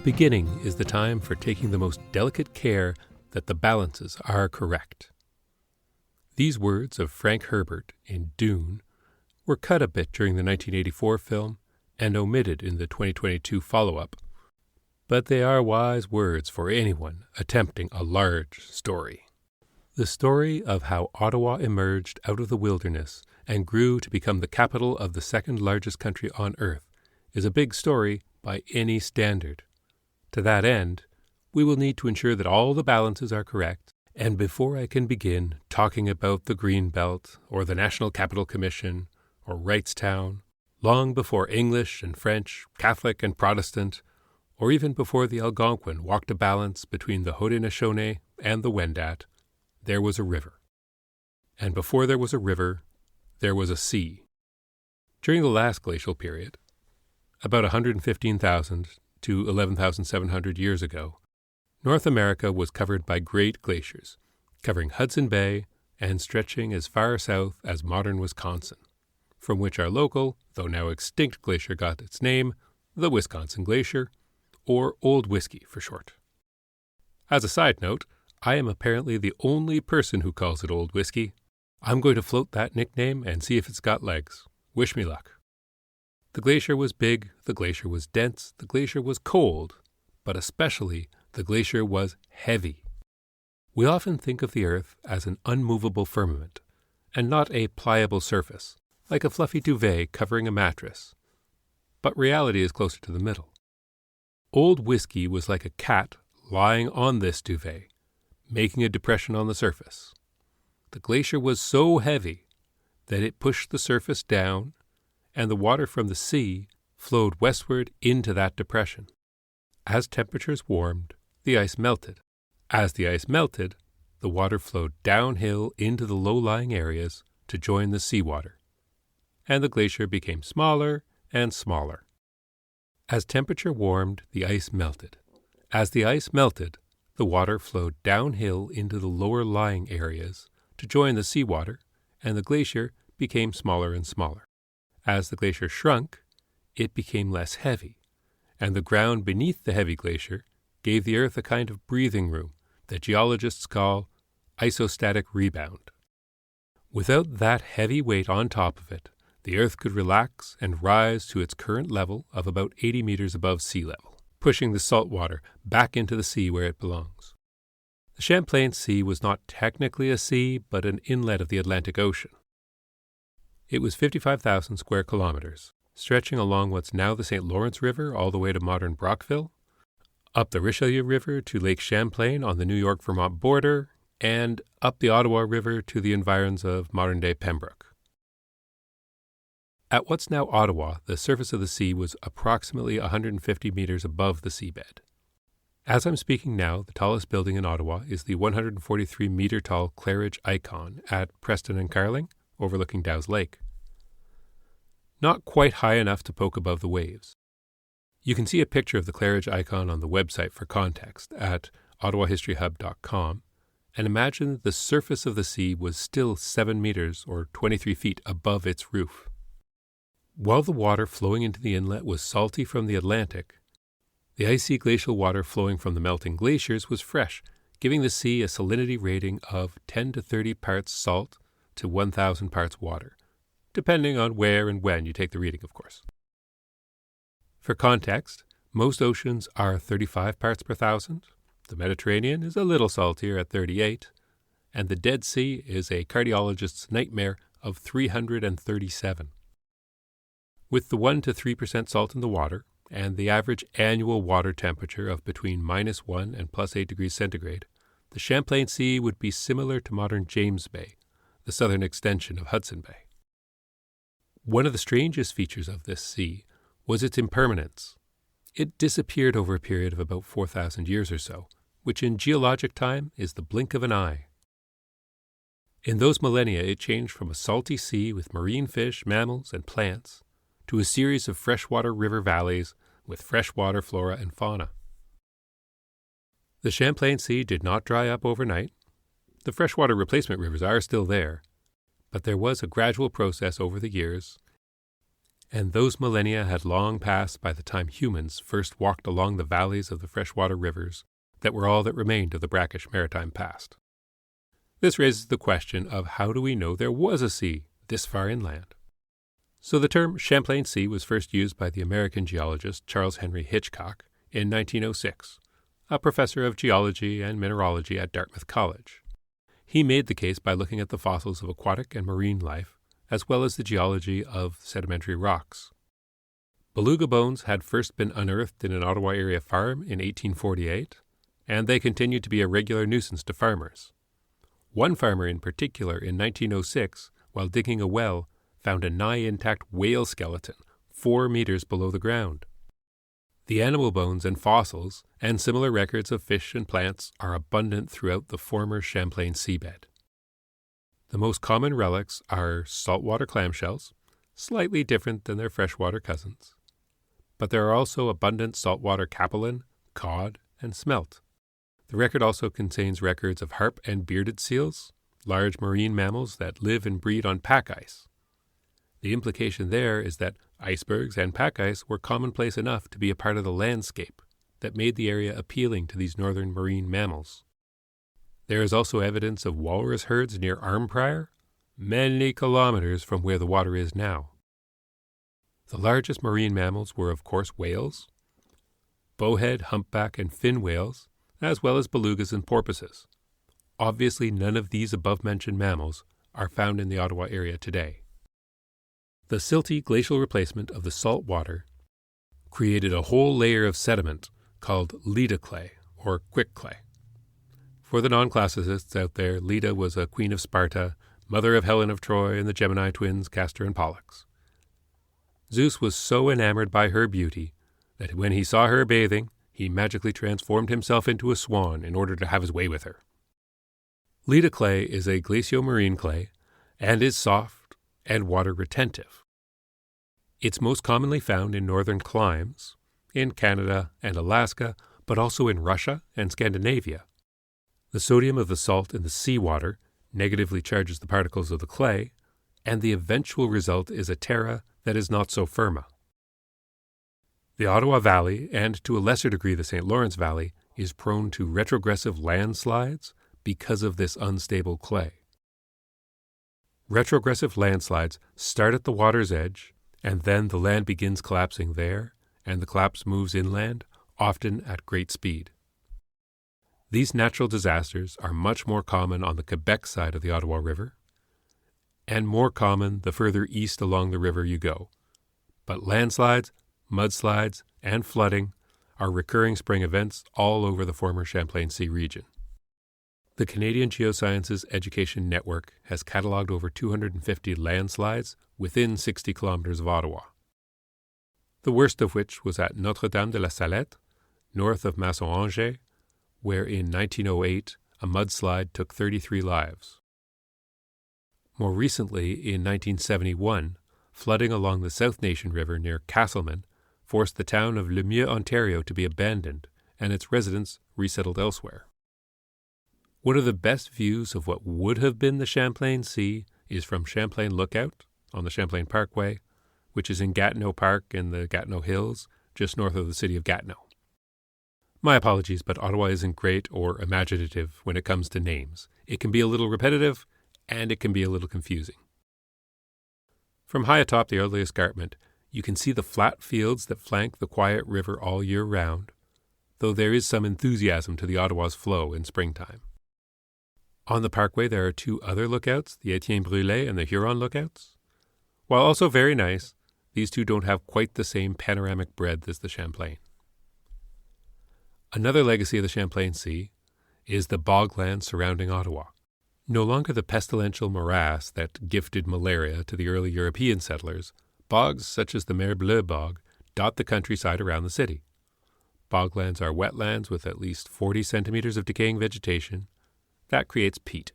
beginning is the time for taking the most delicate care that the balances are correct. These words of Frank Herbert in Dune were cut a bit during the 1984 film and omitted in the 2022 follow-up, but they are wise words for anyone attempting a large story. The story of how Ottawa emerged out of the wilderness and grew to become the capital of the second largest country on earth is a big story by any standard. To that end, we will need to ensure that all the balances are correct, and before I can begin talking about the Greenbelt or the National Capital Commission or Wrightstown, long before English and French, Catholic and Protestant, or even before the Algonquin walked a balance between the Haudenosaunee and the Wendat, there was a river. And before there was a river, there was a sea. During the last glacial period, about 115,000 to 11,700 years ago, North America was covered by great glaciers, covering Hudson Bay and stretching as far south as modern Wisconsin, from which our local, though now extinct glacier got its name, the Wisconsin Glacier, or Old Whiskey for short. As a side note, I am apparently the only person who calls it Old Whiskey. I'm going to float that nickname and see if it's got legs. Wish me luck. The glacier was big, the glacier was dense, the glacier was cold, but especially the glacier was heavy. We often think of the Earth as an unmovable firmament, and not a pliable surface, like a fluffy duvet covering a mattress. But reality is closer to the middle. Old Whiskey was like a cat lying on this duvet, making a depression on the surface. The glacier was so heavy that it pushed the surface down, and the water from the sea flowed westward into that depression. As temperatures warmed, the ice melted. As the ice melted, the water flowed downhill into the low-lying areas to join the seawater, and the glacier became smaller and smaller. As temperature warmed, the ice melted. As the ice melted, the water flowed downhill into the lower-lying areas to join the seawater, and the glacier became smaller and smaller. As the glacier shrunk, it became less heavy, and the ground beneath the heavy glacier gave the Earth a kind of breathing room that geologists call isostatic rebound. Without that heavy weight on top of it, the Earth could relax and rise to its current level of about 80 meters above sea level, pushing the salt water back into the sea where it belongs. The Champlain Sea was not technically a sea, but an inlet of the Atlantic Ocean. It was 55,000 square kilometers, stretching along what's now the St. Laurence River all the way to modern Brockville, up the Richelieu River to Lake Champlain on the New York-Vermont border, and up the Ottawa River to the environs of modern-day Pembroke. At what's now Ottawa, the surface of the sea was approximately 150 meters above the seabed. As I'm speaking now, the tallest building in Ottawa is the 143-meter-tall Claridge Icon at Preston and Carling, overlooking Dow's Lake. Not quite high enough to poke above the waves. You can see a picture of the Claridge Icon on the website for context at ottawahistoryhub.com, and imagine that the surface of the sea was still 7 meters or 23 feet above its roof. While the water flowing into the inlet was salty from the Atlantic, the icy glacial water flowing from the melting glaciers was fresh, giving the sea a salinity rating of 10 to 30 parts salt to 1,000 parts water, depending on where and when you take the reading, of course. For context, most oceans are 35 parts per thousand, the Mediterranean is a little saltier at 38, and the Dead Sea is a cardiologist's nightmare of 337. With the 1 to 3% salt in the water, and the average annual water temperature of between -1 and +8 degrees centigrade, the Champlain Sea would be similar to modern James Bay, the southern extension of Hudson Bay. One of the strangest features of this sea was its impermanence. It disappeared over a period of about 4,000 years or so, which in geologic time is the blink of an eye. In those millennia, it changed from a salty sea with marine fish, mammals, and plants to a series of freshwater river valleys with freshwater flora and fauna. The Champlain Sea did not dry up overnight. The freshwater replacement rivers are still there, but there was a gradual process over the years, and those millennia had long passed by the time humans first walked along the valleys of the freshwater rivers that were all that remained of the brackish maritime past. This raises the question of how do we know there was a sea this far inland? So the term Champlain Sea was first used by the American geologist Charles Henry Hitchcock in 1906, a professor of geology and mineralogy at Dartmouth College. He made the case by looking at the fossils of aquatic and marine life, as well as the geology of sedimentary rocks. Beluga bones had first been unearthed in an Ottawa area farm in 1848, and they continued to be a regular nuisance to farmers. One farmer in particular in 1906, while digging a well, found a nigh-intact whale skeleton 4 meters below the ground. The animal bones and fossils, and similar records of fish and plants, are abundant throughout the former Champlain seabed. The most common relics are saltwater clamshells, slightly different than their freshwater cousins. But there are also abundant saltwater capelin, cod, and smelt. The record also contains records of harp and bearded seals, large marine mammals that live and breed on pack ice. The implication there is that icebergs and pack ice were commonplace enough to be a part of the landscape that made the area appealing to these northern marine mammals. There is also evidence of walrus herds near Arnprior, many kilometers from where the water is now. The largest marine mammals were, of course, whales, bowhead, humpback, and fin whales, as well as belugas and porpoises. Obviously, none of these above-mentioned mammals are found in the Ottawa area today. The silty glacial replacement of the salt water created a whole layer of sediment called Leda clay, or quick clay. For the non-classicists out there, Leda was a queen of Sparta, mother of Helen of Troy and the Gemini twins Castor and Pollux. Zeus was so enamored by her beauty that when he saw her bathing, he magically transformed himself into a swan in order to have his way with her. Leda clay is a glacial-marine clay and is soft and water retentive. It's most commonly found in northern climes, in Canada and Alaska, but also in Russia and Scandinavia. The sodium of the salt in the seawater negatively charges the particles of the clay, and the eventual result is a terra that is not so firma. The Ottawa Valley, and to a lesser degree the St. Laurence Valley, is prone to retrogressive landslides because of this unstable clay. Retrogressive landslides start at the water's edge, and then the land begins collapsing there, and the collapse moves inland, often at great speed. These natural disasters are much more common on the Quebec side of the Ottawa River, and more common the further east along the river you go. But landslides, mudslides, and flooding are recurring spring events all over the former Champlain Sea region. The Canadian Geosciences Education Network has catalogued over 250 landslides within 60 kilometers of Ottawa. The worst of which was at Notre-Dame-de-la-Salette, north of Masson-Angers, where in 1908 a mudslide took 33 lives. More recently, in 1971, flooding along the South Nation River near Castleman forced the town of Lemieux, Ontario to be abandoned and its residents resettled elsewhere. One of the best views of what would have been the Champlain Sea is from Champlain Lookout on the Champlain Parkway, which is in Gatineau Park in the Gatineau Hills, just north of the city of Gatineau. My apologies, but Ottawa isn't great or imaginative when it comes to names. It can be a little repetitive, and it can be a little confusing. From high atop the early escarpment, you can see the flat fields that flank the quiet river all year round, though there is some enthusiasm to the Ottawa's flow in springtime. On the parkway there are two other lookouts, the Etienne Brûlé and the Huron lookouts. While also very nice, these two don't have quite the same panoramic breadth as the Champlain. Another legacy of the Champlain Sea is the bogland surrounding Ottawa. No longer the pestilential morass that gifted malaria to the early European settlers, bogs such as the Mer Bleu bog dot the countryside around the city. Boglands are wetlands with at least 40 centimeters of decaying vegetation. That creates peat.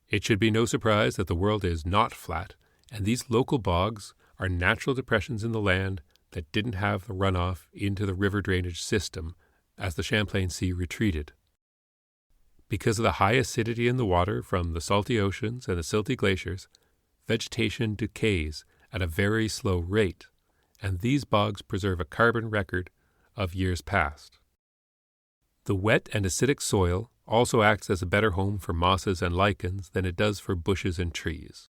It should be no surprise that the world is not flat, and these local bogs are natural depressions in the land that didn't have the runoff into the river drainage system as the Champlain Sea retreated. Because of the high acidity in the water from the salty oceans and the silty glaciers, vegetation decays at a very slow rate, and these bogs preserve a carbon record of years past. The wet and acidic soil also acts as a better home for mosses and lichens than it does for bushes and trees.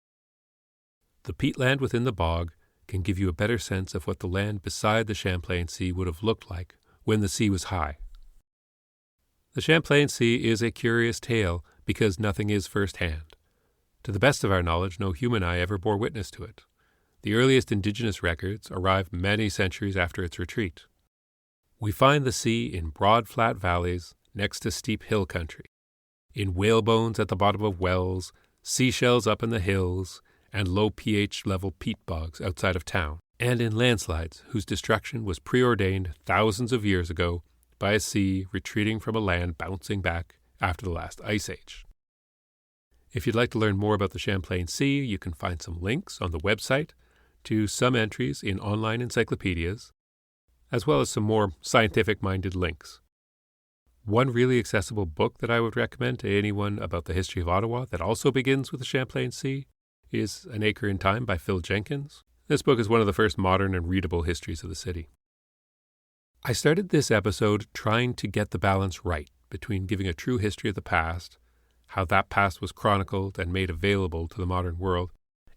The peatland within the bog can give you a better sense of what the land beside the Champlain Sea would have looked like when the sea was high. The Champlain Sea is a curious tale because nothing is first-hand. To the best of our knowledge, no human eye ever bore witness to it. The earliest indigenous records arrive many centuries after its retreat. We find the sea in broad flat valleys next to steep hill country, in whalebones at the bottom of wells, seashells up in the hills, and low pH level peat bogs outside of town, and in landslides whose destruction was preordained thousands of years ago by a sea retreating from a land bouncing back after the last ice age. If you'd like to learn more about the Champlain Sea, you can find some links on the website to some entries in online encyclopedias, as well as some more scientific-minded links. One really accessible book that I would recommend to anyone about the history of Ottawa that also begins with the Champlain Sea is An Acre in Time by Phil Jenkins. This book is one of the first modern and readable histories of the city. I started this episode trying to get the balance right between giving a true history of the past, how that past was chronicled and made available to the modern world,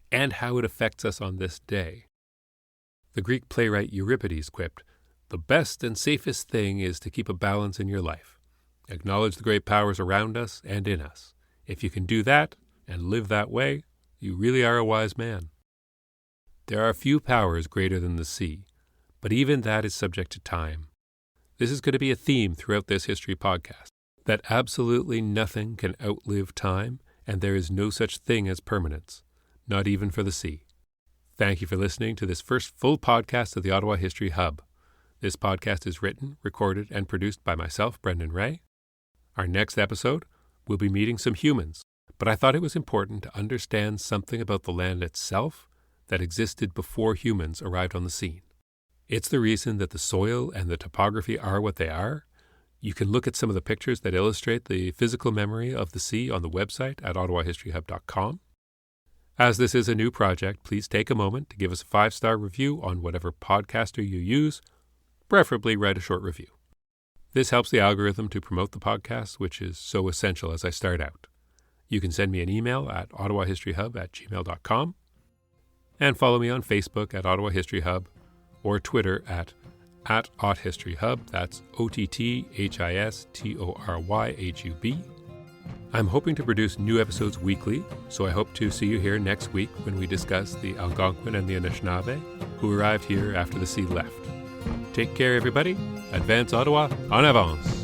and how it affects us on this day. The Greek playwright Euripides quipped, "The best and safest thing is to keep a balance in your life. Acknowledge the great powers around us and in us. If you can do that and live that way, you really are a wise man." There are few powers greater than the sea, but even that is subject to time. This is going to be a theme throughout this history podcast, that absolutely nothing can outlive time, and there is no such thing as permanence, not even for the sea. Thank you for listening to this first full podcast of the Ottawa History Hub. This podcast is written, recorded, and produced by myself, Brendan Ray. Our next episode, we'll be meeting some humans, but I thought it was important to understand something about the land itself that existed before humans arrived on the scene. It's the reason that the soil and the topography are what they are. You can look at some of the pictures that illustrate the physical memory of the sea on the website at ottawahistoryhub.com. As this is a new project, please take a moment to give us a 5-star review on whatever podcaster you use, preferably write a short review. This helps the algorithm to promote the podcast, which is so essential as I start out. You can send me an email at ottawahistoryhub@gmail.com and follow me on Facebook at Ottawa History Hub or Twitter at OttHistoryHub. That's OTTHISTORYHUB. I'm hoping to produce new episodes weekly, so I hope to see you here next week when we discuss the Algonquin and the Anishinaabe, who arrived here after the sea left. Take care, everybody. Advance Ottawa, en avance!